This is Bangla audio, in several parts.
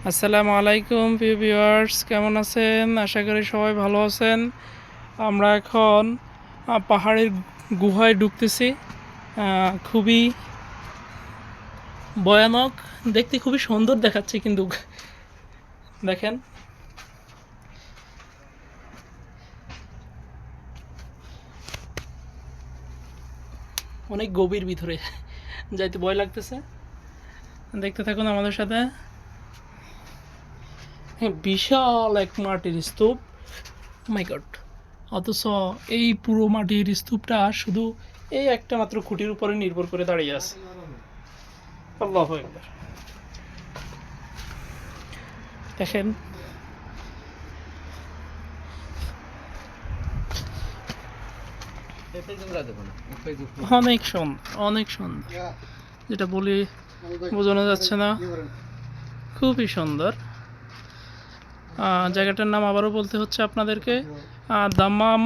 আসসালামু আলাইকুম প্রিয় ভিউয়ার্স, কেমন আছেন? আশা করি সবাই ভালো আছেন। আমরা এখন পাহাড়ের গুহায় ঢুকতেছি। খুবই ভয়ানক, দেখতে খুবই সুন্দর দেখাচ্ছে, কিন্তু দেখেন অনেক গভীর ভিতরে, যাইতে ভয় লাগতেছে। দেখতে থাকুন আমাদের সাথে। বিশাল এক মাটির স্তূপ, মাই গড! অথচ এই পুরো মাটির স্তূপটা শুধু এই একটা মাত্র খুঁটির উপরে নির্ভর করে দাঁড়িয়ে আছে। আল্লাহু আকবার! দেখেন অনেক সুন্দর, অনেক সুন্দর, যেটা বলি বোঝানো যাচ্ছে না। খুবই সুন্দর। জায়গাটার নাম আবারও বলতে হচ্ছে আপনাদেরকে, দাম্মাম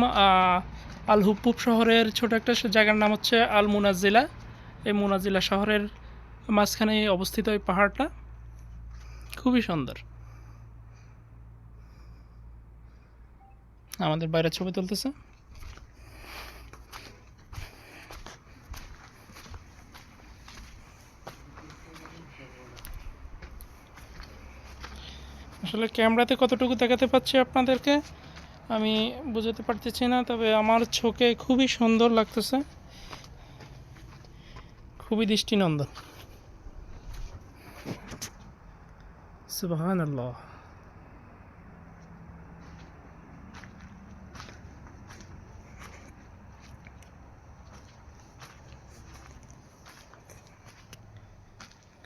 আল হুব্বুব শহরের ছোট একটা জায়গার নাম হচ্ছে আল মুনাজ্জিলা। এই মুনাজ্জিলা শহরের মাঝখানে অবস্থিত এই পাহাড়টা, খুবই সুন্দর। আমাদের বাইরে ছবি তুলতেছে। আসলে ক্যামেরাতে কতটুকু দেখাতে পাচ্ছি আপনাদেরকে আমি বোঝাতে পারতেছি না, তবে আমার চোখে খুবই সুন্দর লাগতেছে, খুবই দৃষ্টিনন্দন। সুবহানাল্লাহ!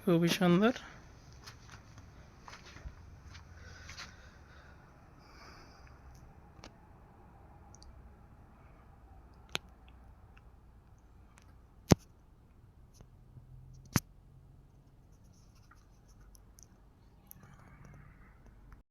খুবই সুন্দর।